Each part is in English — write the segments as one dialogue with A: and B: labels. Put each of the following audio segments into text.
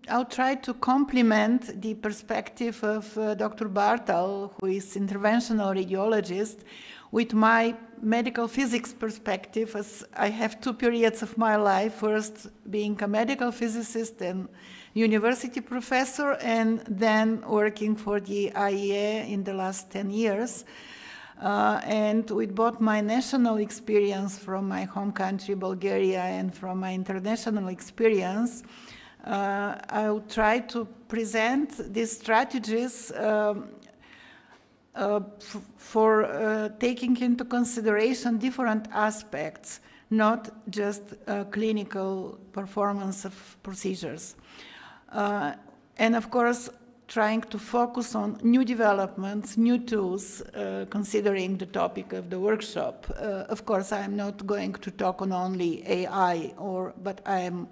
A: I'll try to complement the perspective of Dr. Bartal, who is interventional radiologist, with my medical physics perspective, as I have two periods of my life, first being a medical physicist and university professor, and then working for the IAEA in the last 10 years. And with both my national experience from my home country, Bulgaria, and from my international experience, I'll try to present these strategies for taking into consideration different aspects, not just clinical performance of procedures. And of course, trying to focus on new developments, new tools, considering the topic of the workshop. Of course, I'm not going to talk on only AI, but I'm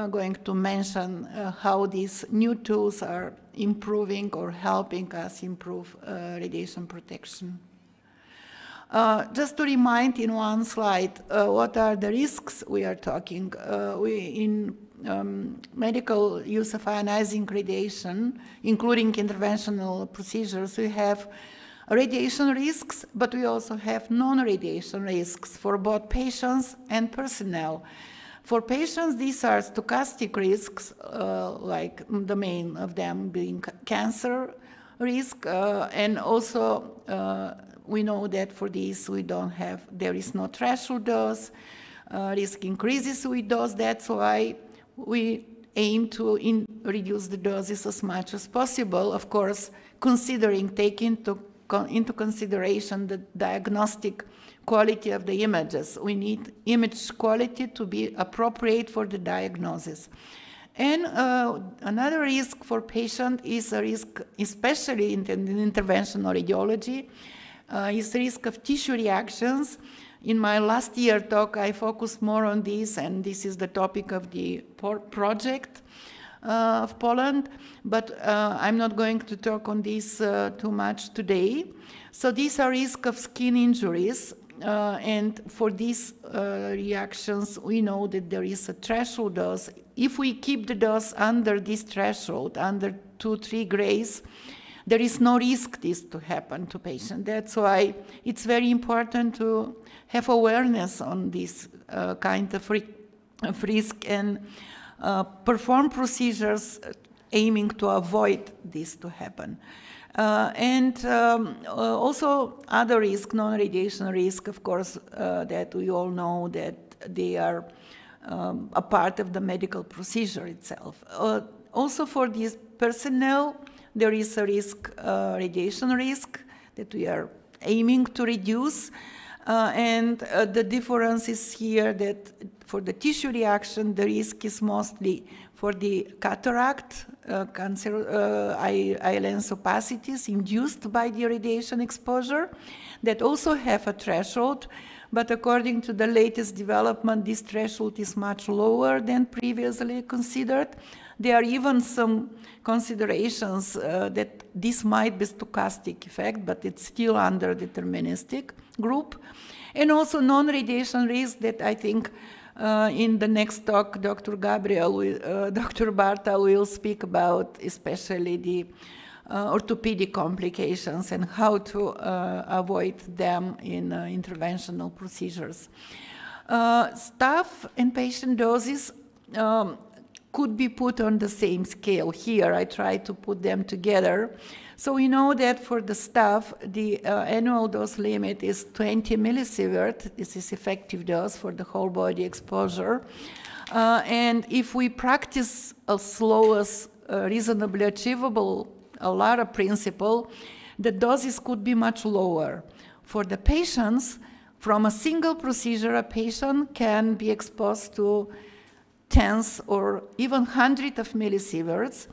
A: going to mention how these new tools are improving or helping us improve radiation protection. Just to remind in one slide, what are the risks we are talking? In medical use of ionizing radiation, including interventional procedures, we have radiation risks, but we also have non-radiation risks for both patients and personnel. For patients, these are stochastic risks, like the main of them being cancer risk, and also we know that for this there is no threshold dose, risk increases with dose, that's why we aim to reduce the doses as much as possible, of course, taking into consideration the diagnostic quality of the images. We need image quality to be appropriate for the diagnosis. And another risk for patient is a risk, especially in interventional radiology, is the risk of tissue reactions. In my last year talk, I focused more on this, and this is the topic of the project of Poland, but I'm not going to talk on this too much today. So these are risks of skin injuries, and for these reactions, we know that there is a threshold dose. If we keep the dose under this threshold, under 2-3 grays, there is no risk this to happen to patients. That's why it's very important to have awareness on this kind of risk and perform procedures aiming to avoid this to happen. And also other risk, non-radiation risk, of course, that we all know that they are a part of the medical procedure itself. Also for this personnel, there is a risk, radiation risk, that we are aiming to reduce. And the difference is here that for the tissue reaction, the risk is mostly for the cataract, eye lens opacities induced by the radiation exposure that also have a threshold. But according to the latest development, this threshold is much lower than previously considered. There are even some considerations that this might be stochastic effect, but it's still under deterministic group. And also non-radiation risk that I think in the next talk, Dr. Bartal will speak about, especially the orthopedic complications and how to avoid them in interventional procedures. Staff and patient doses could be put on the same scale. Here I try to put them together. So we know that for the staff, the annual dose limit is 20 millisievert. This is effective dose for the whole body exposure. And if we practice as slow as reasonably achievable, a LARA principle, the doses could be much lower. For the patients, from a single procedure, a patient can be exposed to tens or even hundreds of millisieverts.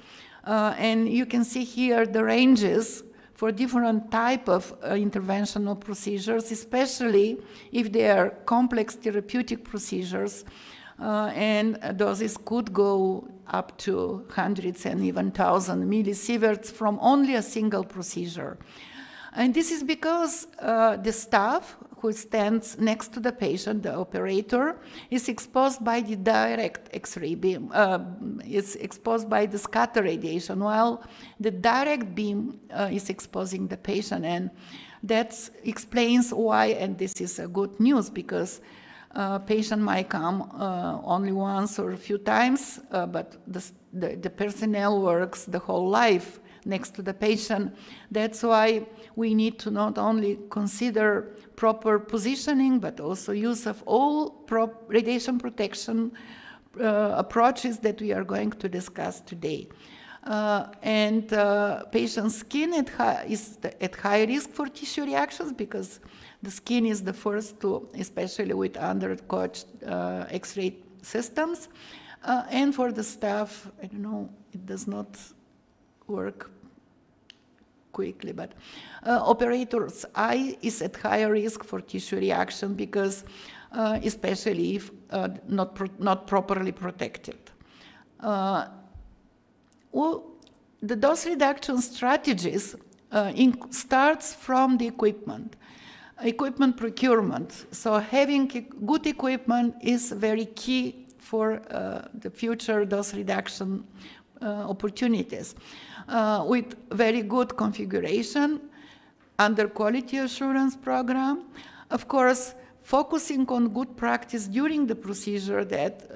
A: And you can see here the ranges for different type of interventional procedures, especially if they are complex therapeutic procedures. And doses could go up to hundreds and even 1,000 millisieverts from only a single procedure. And this is because the staff who stands next to the patient, the operator, is exposed by the direct X-ray beam, is exposed by the scatter radiation, while the direct beam is exposing the patient. And that explains why, and this is a good news, because patient might come only once or a few times, but the personnel works the whole life next to the patient. That's why we need to not only consider proper positioning, but also use of all radiation protection approaches that we are going to discuss today. Patient's skin is at high risk for tissue reactions, because the skin is the first to, especially with undercoached X-ray systems. And for the staff, I don't know, it does not work quickly, but operator's eye is at higher risk for tissue reaction, because especially if not properly protected. Well, the dose reduction strategies starts from the equipment procurement. So having good equipment is very key for the future dose reduction opportunities. With very good configuration under quality assurance program, of course, focusing on good practice during the procedure that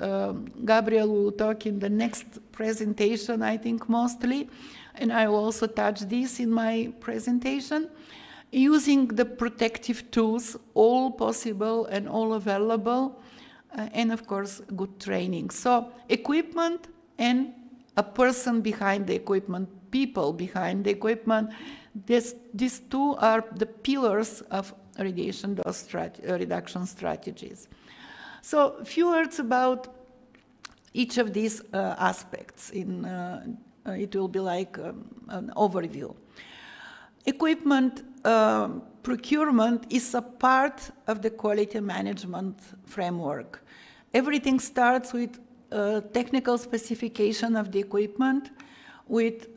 A: Gabriel will talk in the next presentation, I think, mostly, and I will also touch this in my presentation, using the protective tools, all possible and all available, and of course, good training. So equipment and a person behind the equipment, people behind the equipment, these two are the pillars of radiation dose reduction strategies. So a few words about each of these aspects. It will be like an overview. Equipment procurement is a part of the quality management framework. Everything starts with technical specification of the equipment, with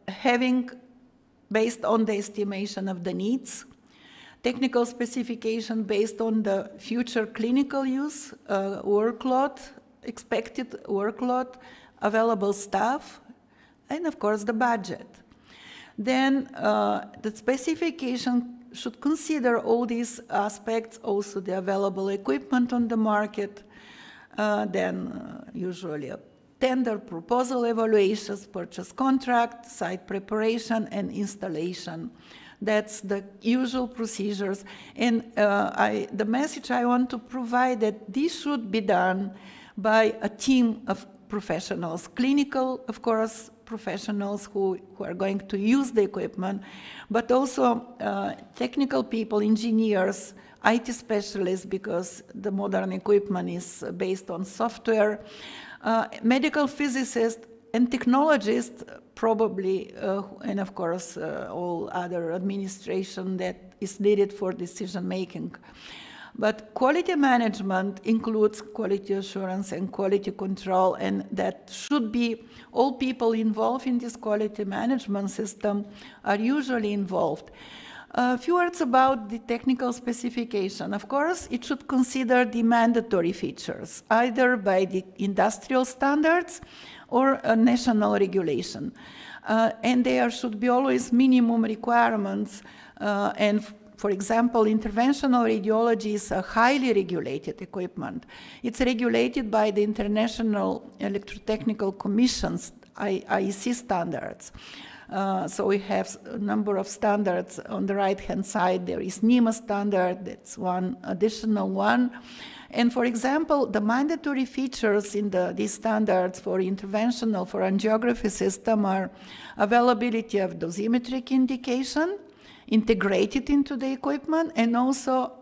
A: having, based on the estimation of the needs, technical specification based on the future clinical use, workload, expected workload, available staff, and of course the budget. Then the specification should consider all these aspects, also the available equipment on the market, then usually a tender, proposal evaluations, purchase contract, site preparation, and installation. That's the usual procedures. And the message I want to provide that this should be done by a team of professionals, clinical, of course, professionals who are going to use the equipment, but also technical people, engineers, IT specialists, because the modern equipment is based on software, medical physicists, and technologists, probably, and of course, all other administration that is needed for decision making. But quality management includes quality assurance and quality control, and that should be all people involved in this quality management system are usually involved. A few words about the technical specification. Of course, it should consider the mandatory features, either by the industrial standards or a national regulation. And there should be always minimum requirements. And for example, interventional radiology is a highly regulated equipment. It's regulated by the International Electrotechnical Commission's IEC standards. So we have a number of standards. On the right-hand side, there is NEMA standard, that's one additional one. And for example, the mandatory features in these standards for interventional, for angiography system are availability of dosimetric indication, integrated into the equipment, and also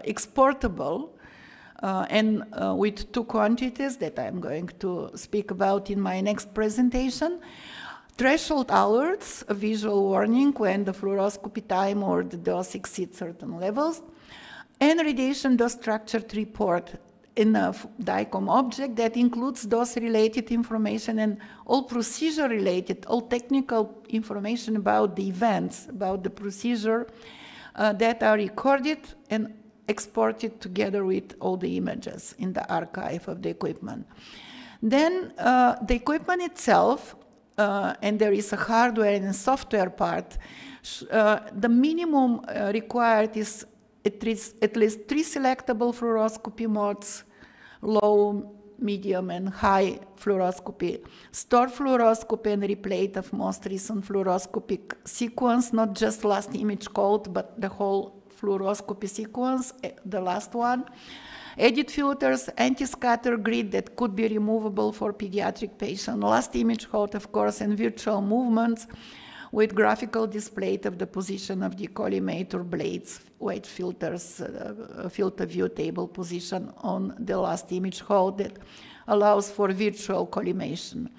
A: exportable, and with two quantities that I'm going to speak about in my next presentation. Threshold alerts, a visual warning when the fluoroscopy time or the dose exceeds certain levels, and radiation dose structured report in a DICOM object that includes dose-related information and all procedure-related, all technical information about the events, about the procedure, that are recorded and exported together with all the images in the archive of the equipment. Then the equipment itself, and there is a hardware and a software part, the minimum required is at least 3 selectable fluoroscopy modes, low, medium, and high fluoroscopy, stored fluoroscopy, and replay of most recent fluoroscopic sequence, not just last image code, but the whole fluoroscopy sequence, the last one. Edit filters, anti-scatter grid that could be removable for pediatric patient, last image code, of course, and virtual movements with graphical display of the position of the collimator blades, weight filters, filter view table position on the last image code that allows for virtual collimation.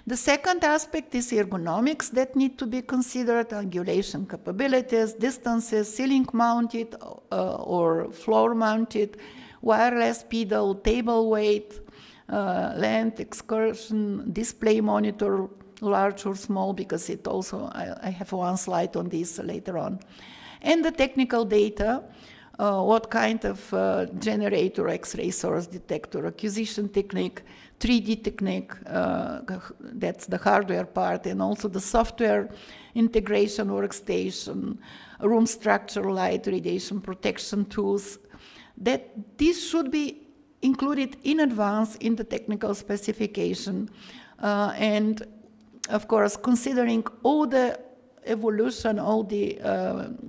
A: The second aspect is ergonomics that need to be considered, angulation capabilities, distances, ceiling mounted or floor mounted, wireless pedal, table weight, length, excursion, display monitor, large or small, because it also, I have one slide on this later on. And the technical data, what kind of generator, X-ray source detector, acquisition technique, 3D technique, that's the hardware part, and also the software integration workstation, room structure, light, radiation protection tools, that this should be included in advance in the technical specification. And of course, considering all the evolution, all the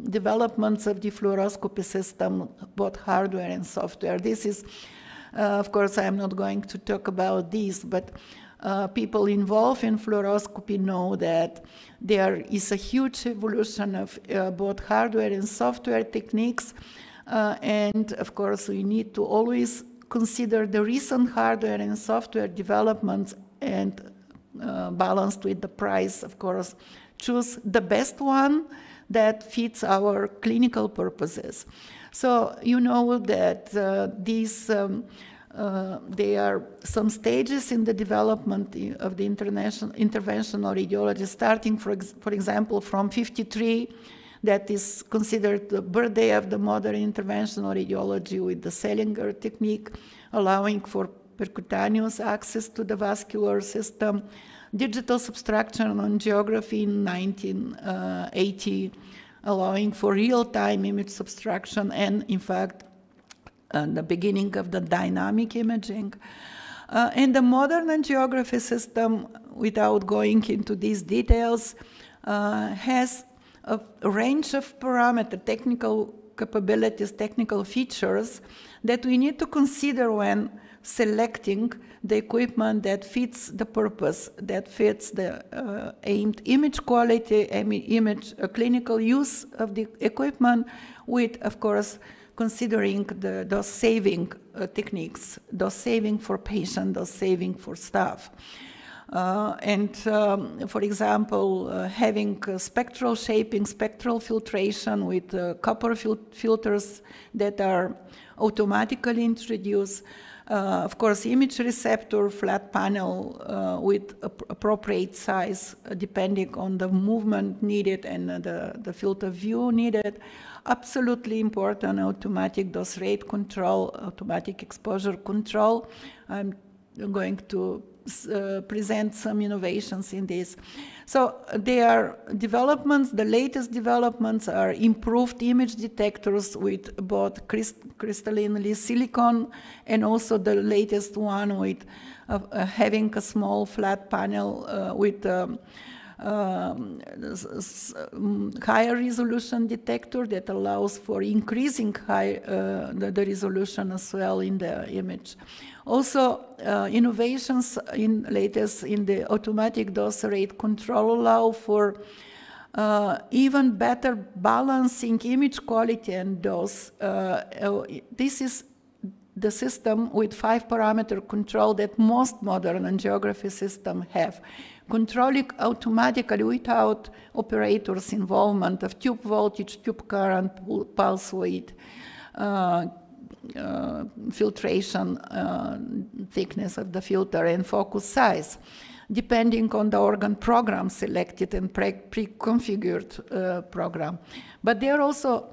A: developments of the fluoroscopy system, both hardware and software. This is, of course, I'm not going to talk about this, but people involved in fluoroscopy know that there is a huge evolution of both hardware and software techniques. And of course, we need to always consider the recent hardware and software developments and balanced with the price, of course, choose the best one that fits our clinical purposes. So you know that there are some stages in the development of the interventional radiology, starting, for example, from 53, that is considered the birthday of the modern interventional radiology with the Selinger technique, allowing for percutaneous access to the vascular system, digital subtraction on geography in 1980, allowing for real-time image subtraction, and in fact, the beginning of the dynamic imaging. And the modern angiography system, without going into these details, has a range of parameters, technical capabilities, technical features that we need to consider when selecting the equipment that fits the purpose, that fits the aimed image quality, clinical use of the equipment, with, of course, considering those saving techniques, those saving for patient, those saving for staff. For example, having spectral shaping, spectral filtration with copper filters that are automatically introduced. Of course, image receptor, flat panel with appropriate size depending on the movement needed and the field of view needed. Absolutely important, automatic dose rate control, automatic exposure control. I'm going to present some innovations in this. So there are developments, the latest developments are improved image detectors with both crystalline silicon, and also the latest one with having a small flat panel with higher resolution detector that allows for increasing the resolution as well in the image. Also, innovations latest in the automatic dose rate control allow for even better balancing image quality and dose. This is the system with 5-parameter control that most modern angiography systems have, controlling automatically without operators' involvement of tube voltage, tube current, pulse weight, filtration, thickness of the filter, and focus size, depending on the organ program selected and pre-configured program. But there are also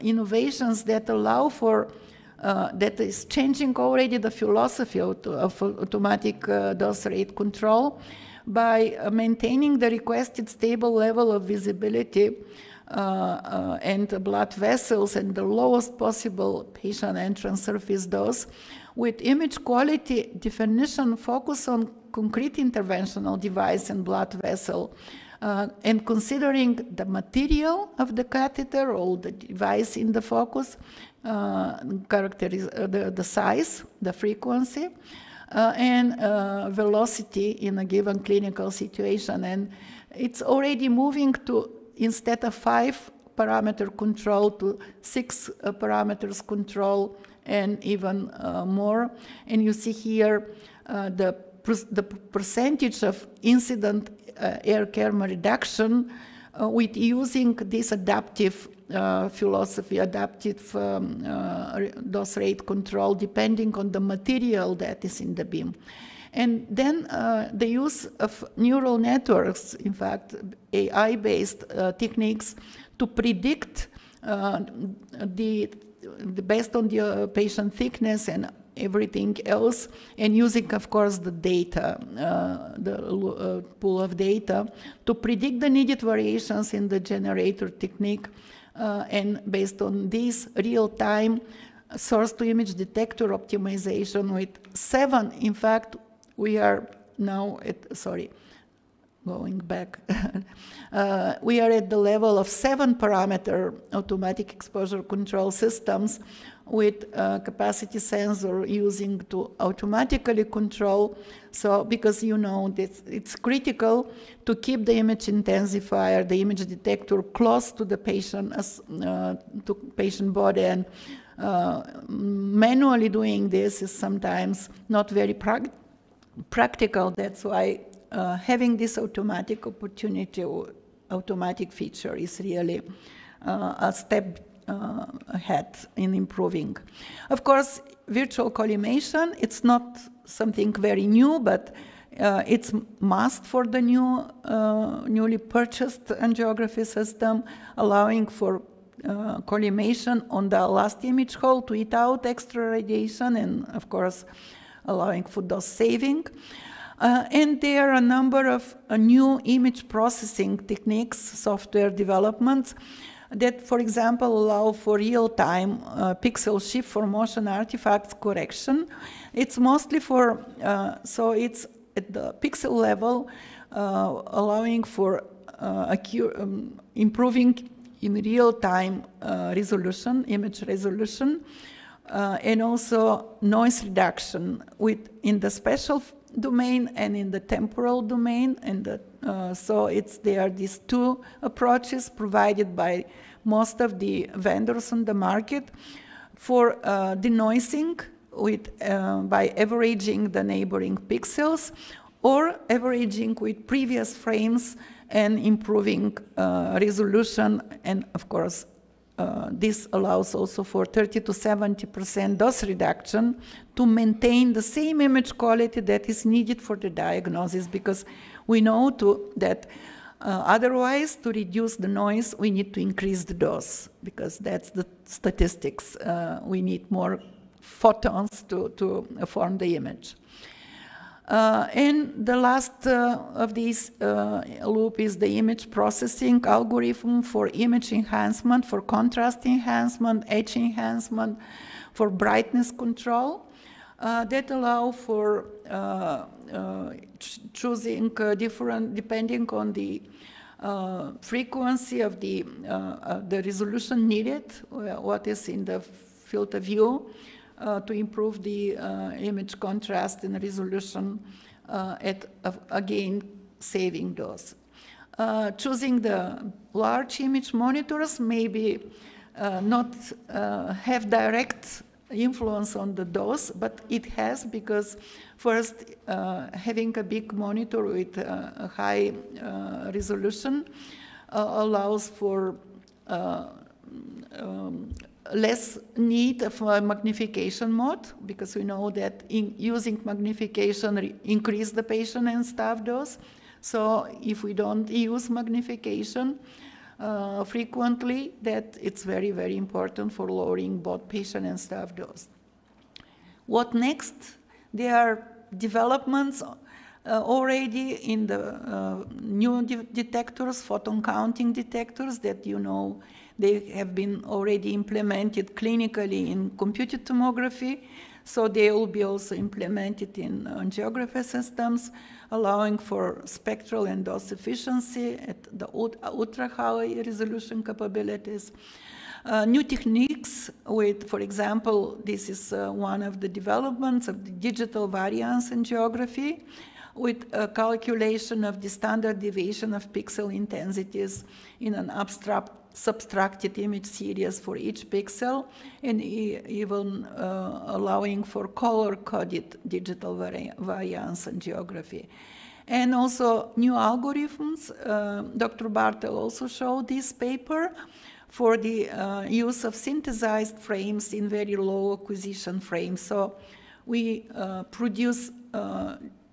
A: innovations that allow for, that is changing already the philosophy of automatic dose rate control by maintaining the requested stable level of visibility and blood vessels and the lowest possible patient entrance surface dose, with image quality definition focus on concrete interventional device and blood vessel, and considering the material of the catheter or the device in the focus, the size, the frequency, and velocity in a given clinical situation. And it's already moving to, instead of 5 parameter control, to 6 parameters control and even more. And you see here the percentage of incident air kerma reduction with using this adaptive philosophy, adaptive dose rate control, depending on the material that is in the beam. And then the use of neural networks, in fact, AI-based techniques to predict based on the patient thickness and everything else, and using, of course, the data, the pool of data, to predict the needed variations in the generator technique, and based on this real-time source-to-image detector optimization with 7, in fact, we are now at, sorry, going back, we are at the level of 7 parameter automatic exposure control systems with capacity sensor using to automatically control. So because you know that it's critical to keep the image intensifier, the image detector close to the patient, to patient body, and manually doing this is sometimes not very practical. That's why having this automatic opportunity, automatic feature is really a step ahead in improving. Of course, virtual collimation, it's not something very new, but it's must for the newly purchased angiography system, allowing for collimation on the last image hole to eat out extra radiation, and of course, allowing for dose saving. And there are a number of new image processing techniques, software developments, that, for example, allow for real-time pixel shift for motion artifacts correction. It's mostly for, so it's at the pixel level, allowing for improving in real-time resolution, image resolution, and also noise reduction in the spatial domain and in the temporal domain. And so there are these 2 approaches provided by most of the vendors on the market for denoising by averaging the neighboring pixels, or averaging with previous frames and improving resolution. And of course, this allows also for 30 to 70% dose reduction to maintain the same image quality that is needed for the diagnosis, because we know that otherwise, to reduce the noise, we need to increase the dose, because that's the statistics. We need more photons to form the image. And the last of these loop is the image processing algorithm for image enhancement, for contrast enhancement, edge enhancement, for brightness control, that allow for choosing different, depending on the frequency of the resolution needed, what is in the field of view, to improve the image contrast and resolution at, again, saving dose. Choosing the large image monitors maybe not have direct influence on the dose, but it has, because first, having a big monitor with a high resolution allows for less need of a magnification mode, because we know that using magnification increase the patient and staff dose. So if we don't use magnification, frequently that it's very, very important for lowering both patient and staff dose. What next? There are developments already in the new detectors, photon counting detectors that they have been already implemented clinically in computed tomography. So they will be also implemented in angiography systems, allowing for spectral and dose efficiency at the ultra high resolution capabilities. New techniques with, for example, this is one of the developments of the digital variance angiography with a calculation of the standard deviation of pixel intensities in an subtracted image series for each pixel, and even allowing for color-coded digital variance angiography. And also new algorithms. Dr. Bartel also showed this paper for the use of synthesized frames in very low acquisition frames. So we produce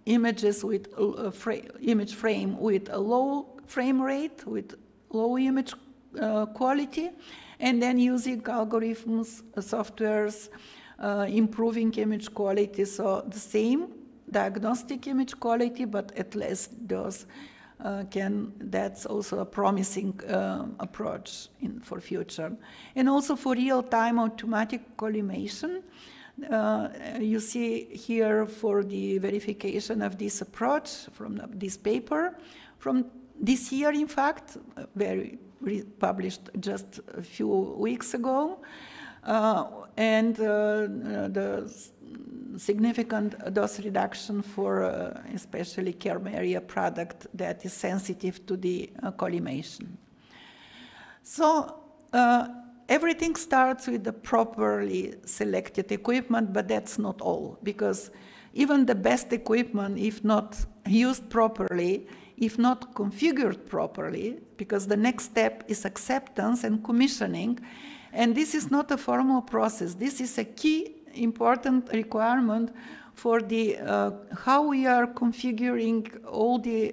A: images with image frame with a low frame rate, with low image quality, and then using algorithms, softwares, improving image quality. So the same diagnostic image quality, but at less dose. That's also a promising approach for future. And also for real-time automatic collimation. You see here for the verification of this approach from this paper. From this year, in fact, published just a few weeks ago. And the significant dose reduction for especially Kermeria product that is sensitive to the collimation. So everything starts with the properly selected equipment, but that's not all, because even the best equipment, if not used properly, if not configured properly, because the next step is acceptance and commissioning, and this is not a formal process. This is a key important requirement for the how we are configuring all the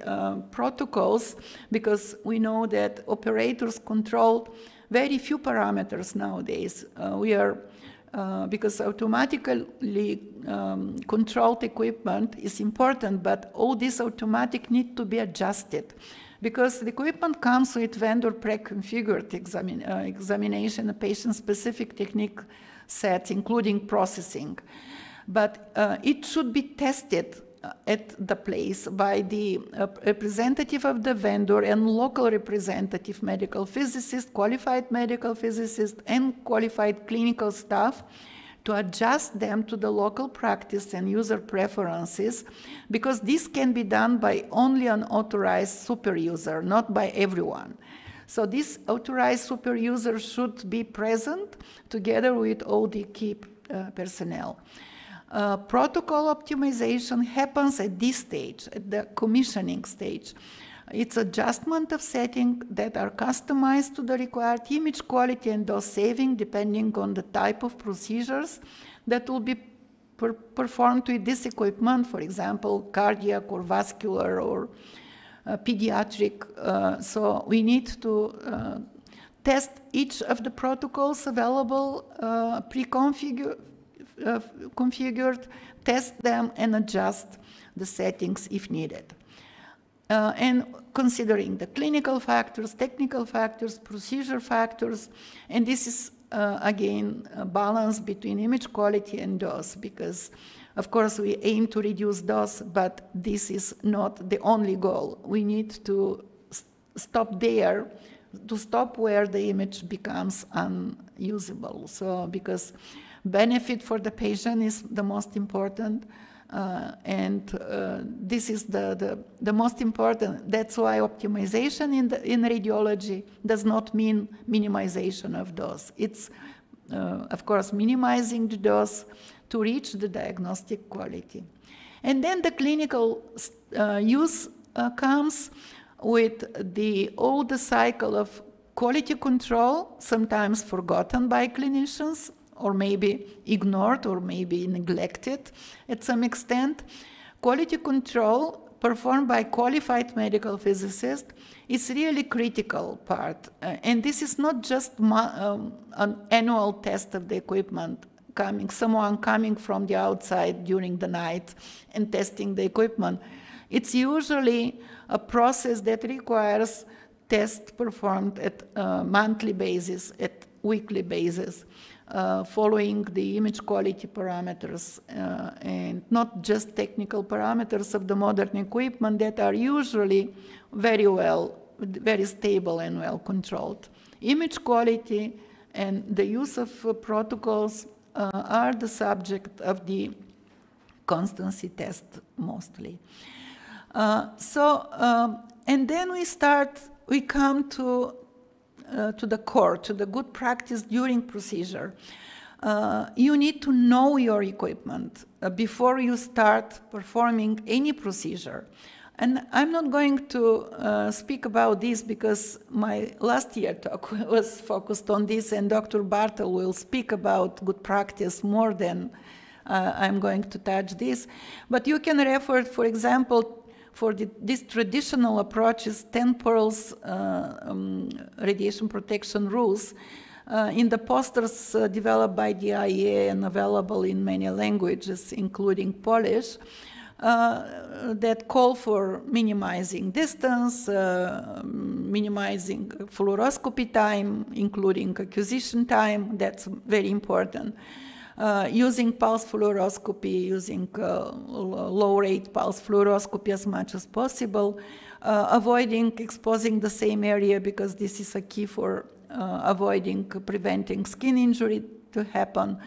A: protocols, because we know that operators control very few parameters nowadays. Because automatically controlled equipment is important, but all this automatic need to be adjusted, because the equipment comes with vendor pre-configured examination, patient-specific technique sets, including processing. But it should be tested at the place by the representative of the vendor and local representative medical physicist, qualified medical physicist, and qualified clinical staff to adjust them to the local practice and user preferences, because this can be done by only an authorized super user, not by everyone. So this authorized super user should be present together with all the key personnel. Protocol optimization happens at this stage, at the commissioning stage. It's adjustment of settings that are customized to the required image quality and dose saving, depending on the type of procedures that will be performed with this equipment, for example, cardiac or vascular or pediatric. So we need to test each of the protocols available, configured, test them, and adjust the settings if needed. And considering the clinical factors, technical factors, procedure factors, and this is, again, a balance between image quality and dose, because, of course, we aim to reduce dose, but this is not the only goal. We need to stop there, to stop where the image becomes unusable. So, because benefit for the patient is the most important, this is the most important. That's why optimization in radiology does not mean minimization of dose. It's, of course, minimizing the dose to reach the diagnostic quality. And then the clinical use comes with all the cycle of quality control, sometimes forgotten by clinicians, or maybe ignored, or maybe neglected at some extent. Quality control performed by qualified medical physicists is really critical part. And this is not just an annual test of the equipment, someone coming from the outside during the night and testing the equipment. It's usually a process that requires tests performed at a monthly basis, at weekly basis, following the image quality parameters and not just technical parameters of the modern equipment that are usually very stable and well controlled. Image quality and the use of protocols are the subject of the constancy test mostly. And then we come to the core, to the good practice during procedure. You need to know your equipment before you start performing any procedure. And I'm not going to speak about this because my last year talk was focused on this, and Dr. Bartel will speak about good practice more than I'm going to touch this. But you can refer, for example, for these traditional approaches, 10 pearls radiation protection rules in the posters developed by the IAEA and available in many languages, including Polish, that call for minimizing distance, minimizing fluoroscopy time, including acquisition time. That's very important. Using pulse fluoroscopy, using low-rate pulse fluoroscopy as much as possible, avoiding exposing the same area because this is a key for preventing skin injury to happen.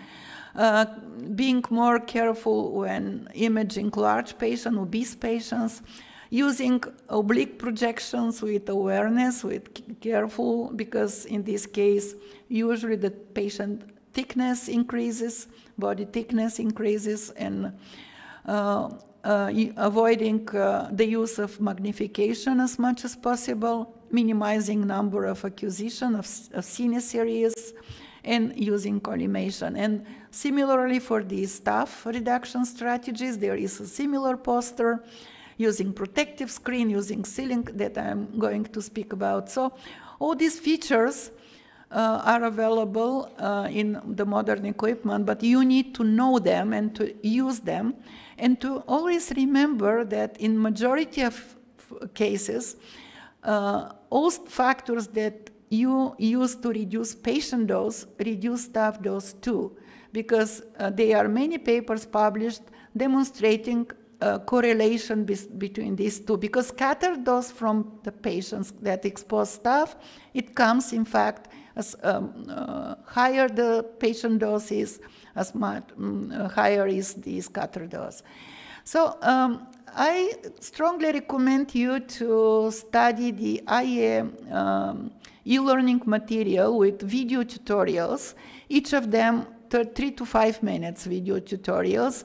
A: Being more careful when imaging large patients, obese patients, using oblique projections with awareness, with careful, because in this case, usually the patient thickness increases, body thickness increases, and avoiding the use of magnification as much as possible, minimizing number of acquisition of sinus areas, and using collimation. And similarly for the staff reduction strategies, there is a similar poster using protective screen, using ceiling that I'm going to speak about. So all these features are available in the modern equipment, but you need to know them and to use them, and to always remember that in majority of cases, all factors that you use to reduce patient dose, reduce staff dose too, because there are many papers published demonstrating correlation between these two, because scattered dose from the patients that expose staff, it comes in fact as higher the patient dose is, as much higher is the scatter dose. So I strongly recommend you to study the IAEA e-learning material with video tutorials, each of them 3 to 5 minutes video tutorials,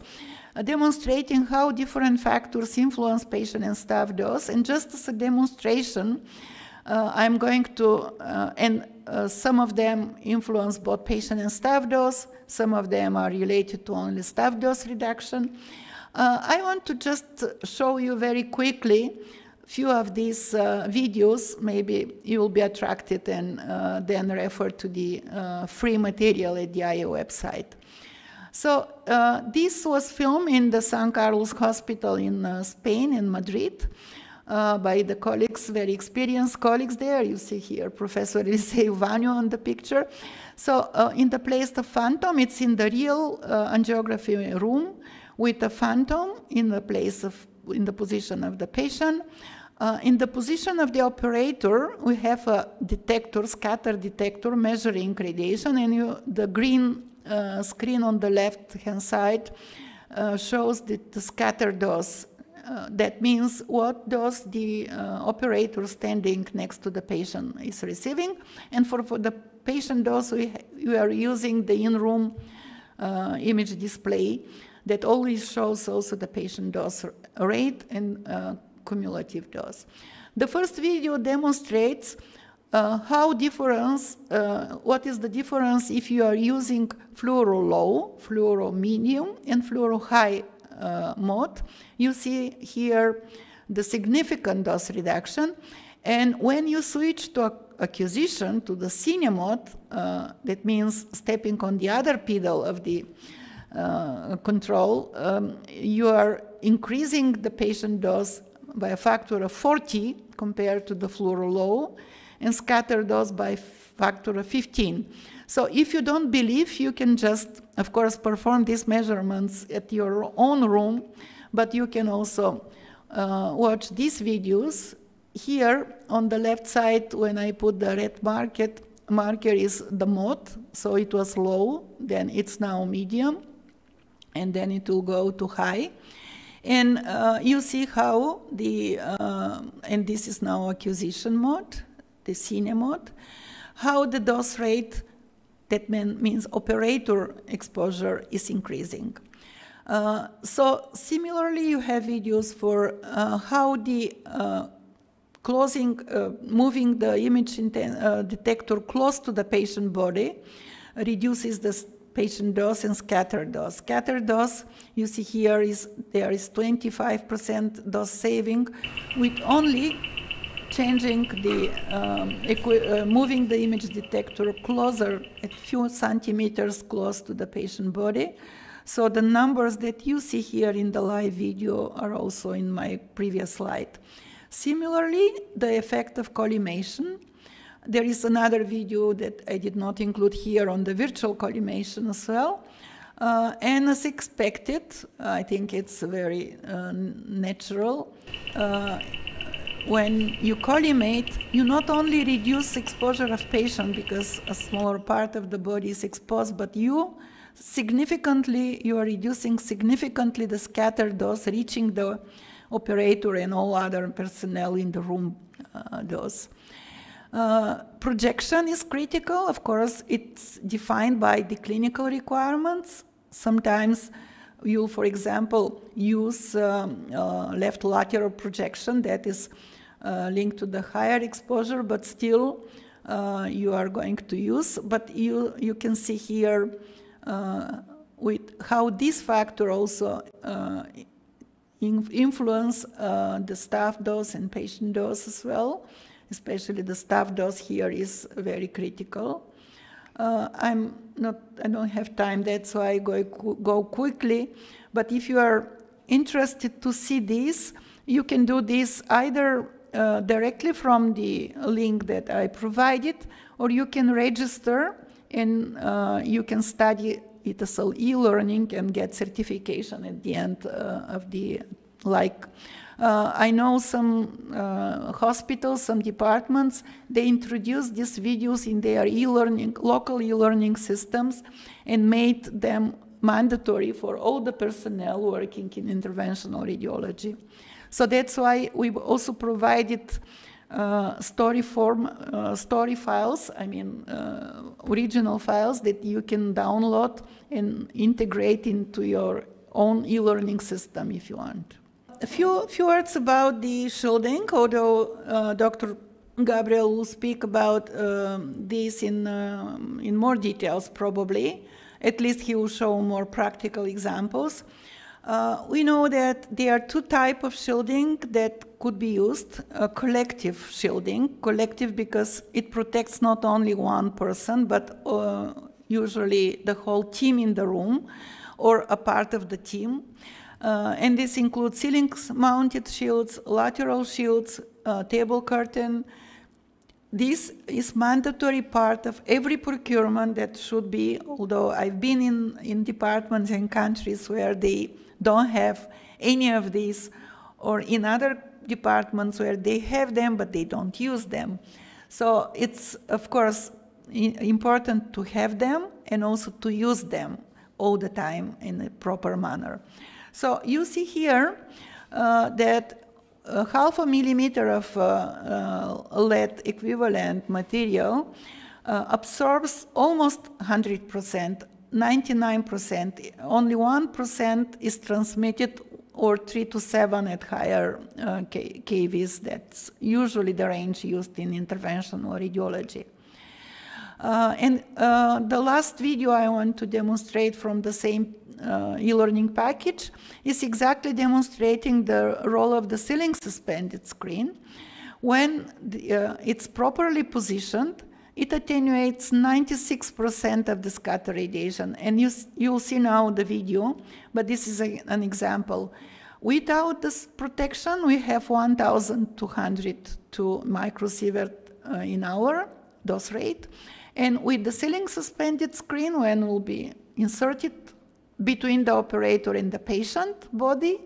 A: demonstrating how different factors influence patient and staff dose. And just as a demonstration, I'm going to, some of them influence both patient and staff dose, some of them are related to only staff dose reduction. I want to just show you very quickly a few of these videos. Maybe you will be attracted and then refer to the free material at the IAEA website. So this was filmed in the San Carlos Hospital in Spain, in Madrid, by the colleagues, very experienced colleagues there. You see here Professor Eliseu Vanyo on the picture. So in the place of phantom, it's in the real angiography room with a phantom in the place of, in the position of the patient. In the position of the operator, we have a detector, scatter detector, measuring radiation, and the green screen on the left-hand side shows the scatter dose. That means what dose the operator standing next to the patient is receiving. And for the patient dose, we are using the in-room image display that always shows also the patient dose rate and cumulative dose. The first video demonstrates what is the difference if you are using fluoro low, fluoro medium, and fluoro high mode. You see here the significant dose reduction. And when you switch to acquisition, to the senior mode, that means stepping on the other pedal of the control, you are increasing the patient dose by a factor of 40 compared to the fluoro low, and scatter dose by factor of 15. So if you don't believe, you can just, of course, perform these measurements at your own room, but you can also watch these videos. Here on the left side, when I put the red marker is the mode, so it was low, then it's now medium, and then it will go to high. And you see how the, and this is now acquisition mode, the senior mode, how the dose rate, that means operator exposure, is increasing. So similarly, you have videos for how the moving the image detector close to the patient body reduces the patient dose and scatter dose. Scatter dose, you see here, there is 25% dose saving with only changing the, moving the image detector closer, a few centimeters close to the patient body. So the numbers that you see here in the live video are also in my previous slide. Similarly, the effect of collimation. There is another video that I did not include here on the virtual collimation as well. And as expected, I think it's very natural. When you collimate, you not only reduce exposure of patient because a smaller part of the body is exposed, but you are reducing significantly the scatter dose, reaching the operator and all other personnel in the room dose. Projection is critical. Of course, it's defined by the clinical requirements. Sometimes you, for example, use left lateral projection that is linked to the higher exposure, but still you are going to use. But you can see here with how this factor also influence the staff dose and patient dose as well. Especially the staff dose here is very critical. I don't have time, that's why I go quickly. But if you are interested to see this, you can do this either directly from the link that I provided, or you can register and you can study it as e-learning and get certification at the end of the, I know some hospitals, some departments, they introduced these videos in their e-learning, local e-learning systems and made them mandatory for all the personnel working in interventional radiology. So that's why we've also provided story files, original files that you can download and integrate into your own e-learning system if you want. A few words about the shielding, although Dr. Gabriel will speak about this in more details probably. At least he will show more practical examples. We know that there are two types of shielding that could be used. Collective shielding, collective because it protects not only one person, but usually the whole team in the room or a part of the team. And this includes ceiling-mounted shields, lateral shields, table curtain. This is mandatory part of every procurement that should be, although I've been in departments and countries where they don't have any of these, or in other departments where they have them but they don't use them. So it's, of course, important to have them and also to use them all the time in a proper manner. So you see here that 0.5 millimeter of lead equivalent material absorbs almost 100%, 99%. Only 1% is transmitted, or 3 to 7 at higher kVs. That's usually the range used in interventional radiology. The last video I want to demonstrate from the same e-learning package is exactly demonstrating the role of the ceiling suspended screen. When it's properly positioned, it attenuates 96% of the scatter radiation. And you'll see now the video, but this is an example. Without this protection, we have 1,202 microsievert in hour dose rate. And with the ceiling suspended screen, when it will be inserted between the operator and the patient body,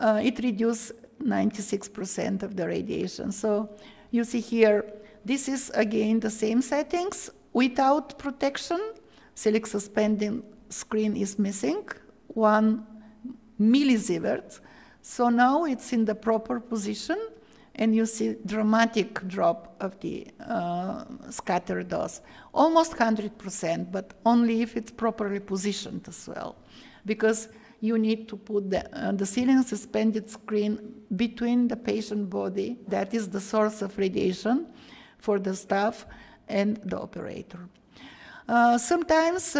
A: it reduces 96% of the radiation. So you see here, this is again the same settings. Without protection, ceiling suspended screen is missing, 1 millisievert. So now it's in the proper position, and you see dramatic drop of the scatter dose. Almost 100%, but only if it's properly positioned as well. Because you need to put the ceiling suspended screen between the patient body, that is the source of radiation for the staff, and the operator. Sometimes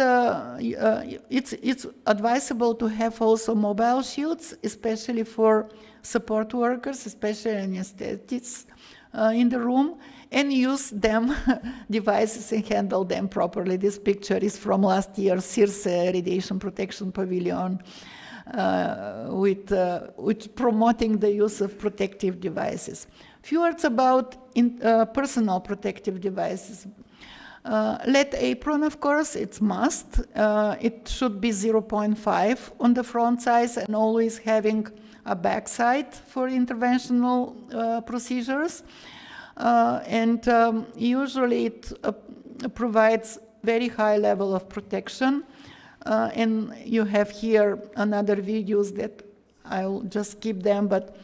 A: it's advisable to have also mobile shields, especially for support workers, especially anesthetists in the room, and use them devices and handle them properly. This picture is from last year's Circe Radiation Protection Pavilion, with promoting the use of protective devices. Few words about personal protective devices. Lead apron, of course, it's must. It should be 0.5 on the front side and always having a back side for interventional procedures. Usually it provides very high level of protection. And you have here another videos that I'll just skip them, but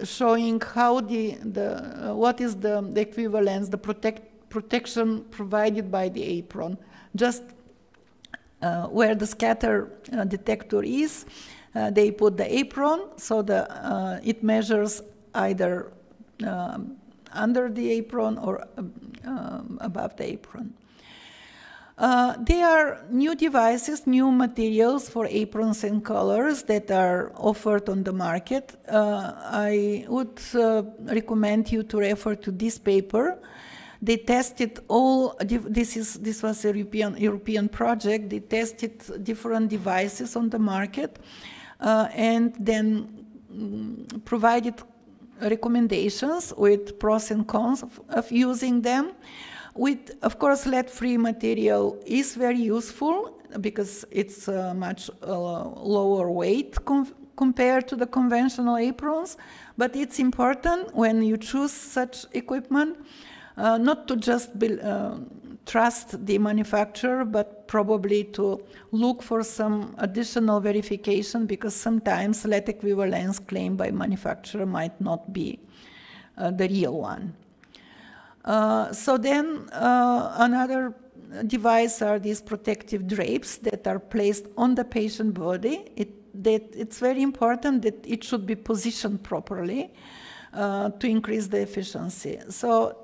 A: showing how what is the equivalence, the protection provided by the apron. Just where the scatter detector is, they put the apron, so it measures either under the apron or above the apron. There are new devices, new materials for aprons and collars that are offered on the market. I would recommend you to refer to this paper. They tested all, this was a European project, they tested different devices on the market and then provided recommendations with pros and cons of using them. With, of course, lead-free material is very useful because it's much lower weight compared to the conventional aprons, but it's important when you choose such equipment not to just trust the manufacturer, but probably to look for some additional verification, because sometimes lead equivalence claimed by manufacturer might not be the real one. So then another device are these protective drapes that are placed on the patient body. It's very important that it should be positioned properly to increase the efficiency. So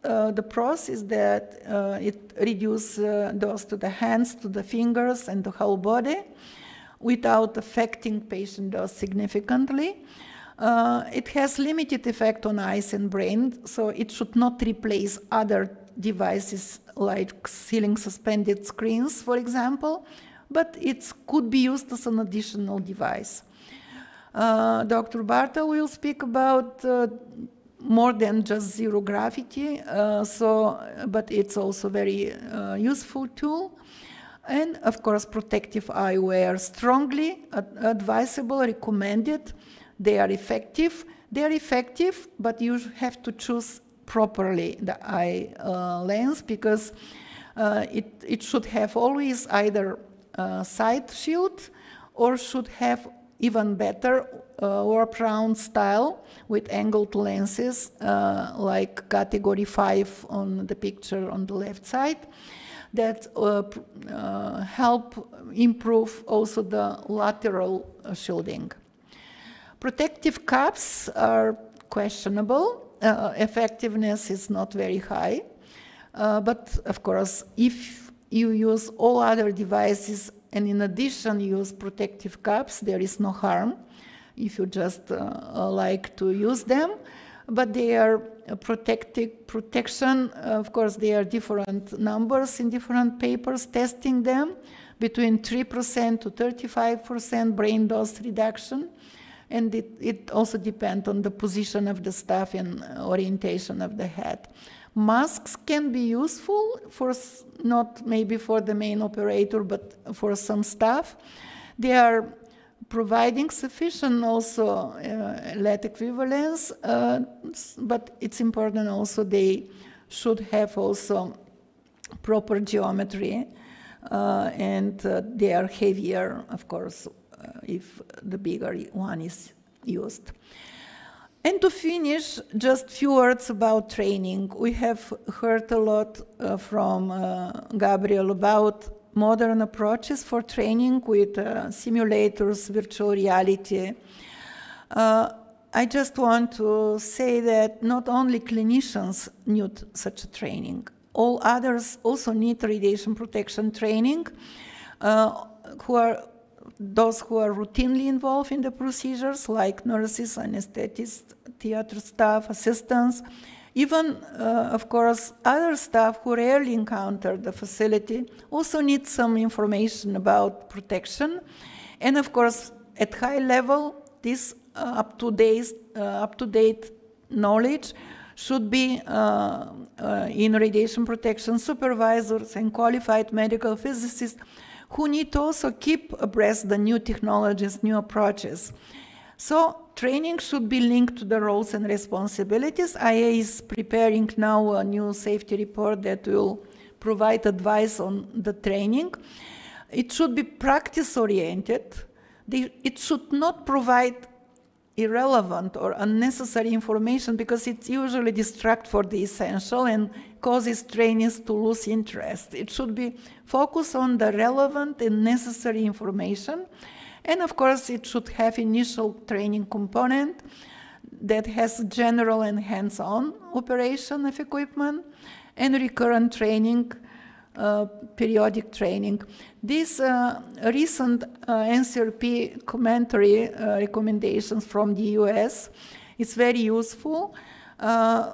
A: the pros is that it reduces dose to the hands, to the fingers, and the whole body without affecting patient dose significantly. It has limited effect on eyes and brain, so it should not replace other devices like ceiling suspended screens, for example, but it could be used as an additional device. Dr. Bartel will speak about more than just zero gravity, but it's also very useful tool. And of course, protective eyewear, strongly advisable, recommended. They are effective. They are effective, but you have to choose properly the eye lens, because it should have always either side shield or should have even better wraparound style with angled lenses like category 5 on the picture on the left side that help improve also the lateral shielding. Protective caps are questionable. Effectiveness is not very high. But of course, if you use all other devices and in addition use protective caps, there is no harm if you just like to use them. But they are protection, of course, there are different numbers in different papers testing them, between 3% to 35% brain dose reduction. And it also depends on the position of the staff and orientation of the head. Masks can be useful for, not maybe for the main operator, but for some staff. They are providing sufficient also lead equivalence, but it's important also they should have also proper geometry, and they are heavier, of course, if the bigger one is used. And to finish, just few words about training. We have heard a lot from Gabriel about modern approaches for training with simulators, virtual reality. I just want to say that not only clinicians need such a training, all others also need radiation protection training, those who are routinely involved in the procedures, like nurses, anesthetists, theater staff, assistants, even, of course, other staff who rarely encounter the facility also need some information about protection. And of course, at high level, this up-to-date knowledge should be in radiation protection supervisors and qualified medical physicists who need to also keep abreast the new technologies, new approaches. So training should be linked to the roles and responsibilities. IAEA is preparing now a new safety report that will provide advice on the training. It should be practice-oriented. It should not provide irrelevant or unnecessary information because it usually distracts for the essential and causes trainees to lose interest. It should be focused on the relevant and necessary information. And of course, it should have initial training component that has general and hands-on operation of equipment and recurrent training, periodic training. This recent NCRP commentary recommendations from the US is very useful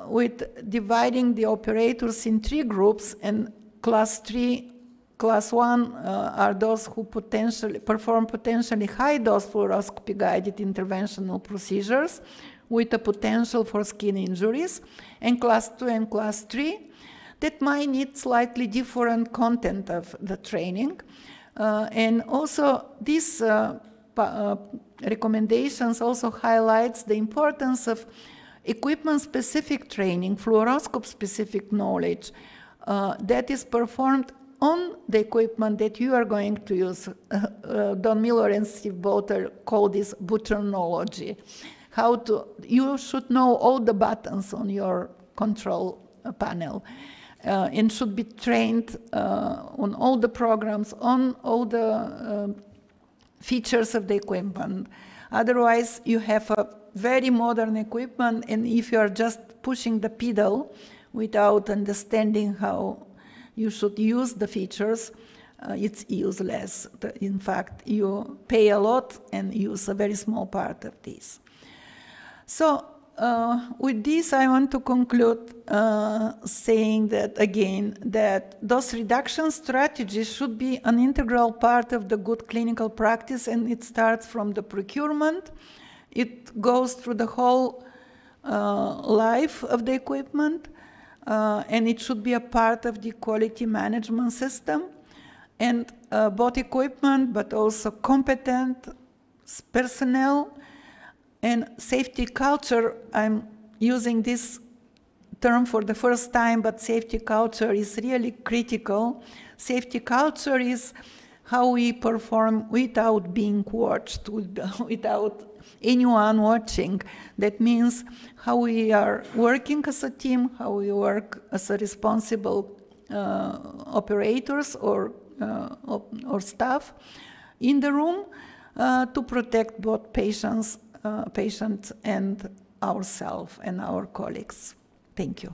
A: with dividing the operators in 3 groups, and class 3, class 1 are those who perform potentially high-dose fluoroscopy-guided interventional procedures with a potential for skin injuries, and class 2 and class 3 that might need slightly different content of the training. And also these recommendations also highlights the importance of equipment-specific training, fluoroscope-specific knowledge that is performed on the equipment that you are going to use. Don Miller and Steve Boter call this butonology. You should know all the buttons on your control panel. And should be trained on all the programs, on all the features of the equipment. Otherwise, you have a very modern equipment, and if you are just pushing the pedal without understanding how you should use the features, it's useless. In fact, you pay a lot and use a very small part of this. So, with this, I want to conclude saying that, again, that dose reduction strategies should be an integral part of the good clinical practice, and it starts from the procurement. It goes through the whole life of the equipment, and it should be a part of the quality management system. And both equipment, but also competent personnel, and safety culture. I'm using this term for the first time, but safety culture is really critical. Safety culture is how we perform without being watched, without anyone watching. That means how we are working as a team, how we work as a responsible operators or staff in the room to protect both patients and ourselves and our colleagues. Thank you.